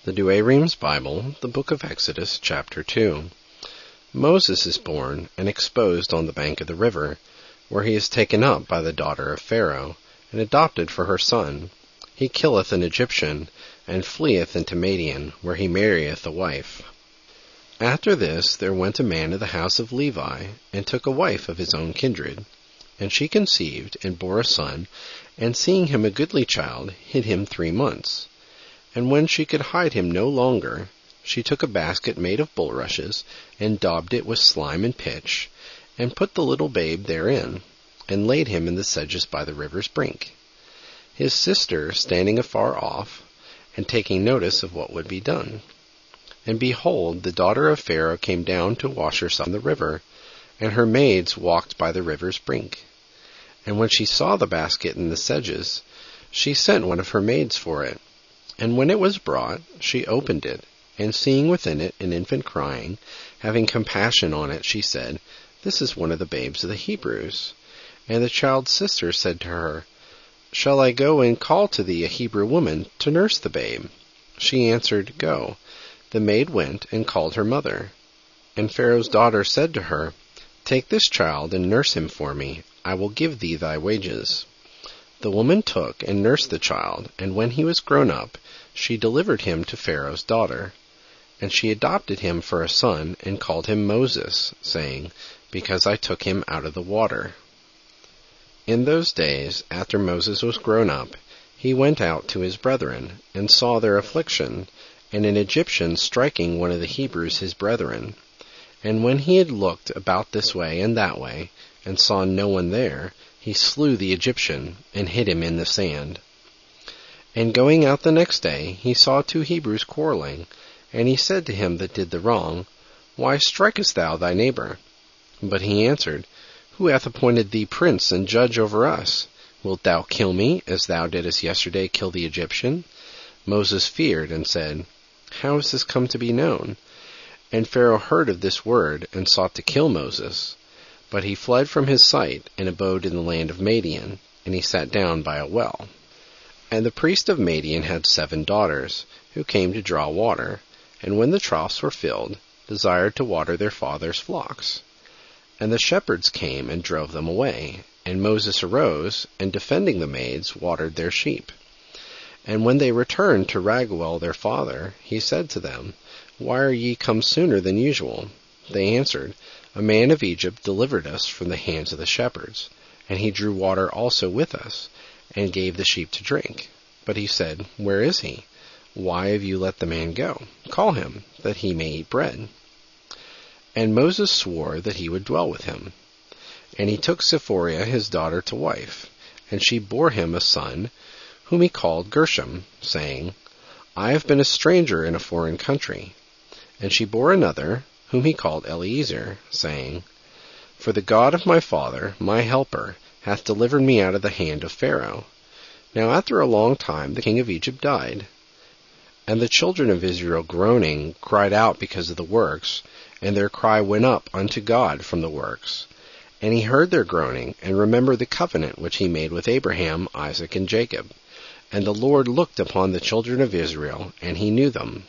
The Douay-Rheims Bible, the book of Exodus, chapter 2. Moses is born and exposed on the bank of the river, where he is taken up by the daughter of Pharaoh, and adopted for her son. He killeth an Egyptian, and fleeth into Madian, where he marrieth a wife. After this there went a man of the house of Levi, and took a wife of his own kindred. And she conceived, and bore a son, and seeing him a goodly child, hid him 3 months. And when she could hide him no longer, she took a basket made of bulrushes, and daubed it with slime and pitch, and put the little babe therein, and laid him in the sedges by the river's brink. His sister standing afar off, and taking notice of what would be done. And behold, the daughter of Pharaoh came down to wash herself in the river, and her maids walked by the river's brink. And when she saw the basket in the sedges, she sent one of her maids for it. And when it was brought, she opened it, and seeing within it an infant crying, having compassion on it, she said, This is one of the babes of the Hebrews. And the child's sister said to her, Shall I go and call to thee a Hebrew woman to nurse the babe? She answered, Go. The maid went and called her mother. And Pharaoh's daughter said to her, Take this child and nurse him for me. I will give thee thy wages. The woman took and nursed the child, and when he was grown up, she delivered him to Pharaoh's daughter. And she adopted him for a son, and called him Moses, saying, Because I took him out of the water. In those days, after Moses was grown up, he went out to his brethren, and saw their affliction, and an Egyptian striking one of the Hebrews his brethren. And when he had looked about this way and that way, and saw no one there, he slew the Egyptian, and hid him in the sand. And going out the next day, he saw 2 Hebrews quarreling, and he said to him that did the wrong, Why strikest thou thy neighbor? But he answered, Who hath appointed thee prince and judge over us? Wilt thou kill me, as thou didst yesterday kill the Egyptian? Moses feared, and said, How is this come to be known? And Pharaoh heard of this word, and sought to kill Moses. But he fled from his sight, and abode in the land of Madian, and he sat down by a well. And the priest of Madian had 7 daughters, who came to draw water, and when the troughs were filled, desired to water their father's flocks. And the shepherds came and drove them away, and Moses arose, and defending the maids, watered their sheep. And when they returned to Raguel their father, he said to them, Why are ye come sooner than usual? They answered, A man of Egypt delivered us from the hands of the shepherds, and he drew water also with us, and gave the sheep to drink. But he said, Where is he? Why have you let the man go? Call him, that he may eat bread. And Moses swore that he would dwell with him. And he took Zipporah his daughter to wife, and she bore him a son, whom he called Gershom, saying, I have been a stranger in a foreign country. And she bore another, whom he called Eliezer, saying, For the God of my father, my helper, hath delivered me out of the hand of Pharaoh. Now after a long time the king of Egypt died. And the children of Israel groaning cried out because of the works, and their cry went up unto God from the works. And he heard their groaning, and remembered the covenant which he made with Abraham, Isaac, and Jacob. And the Lord looked upon the children of Israel, and he knew them.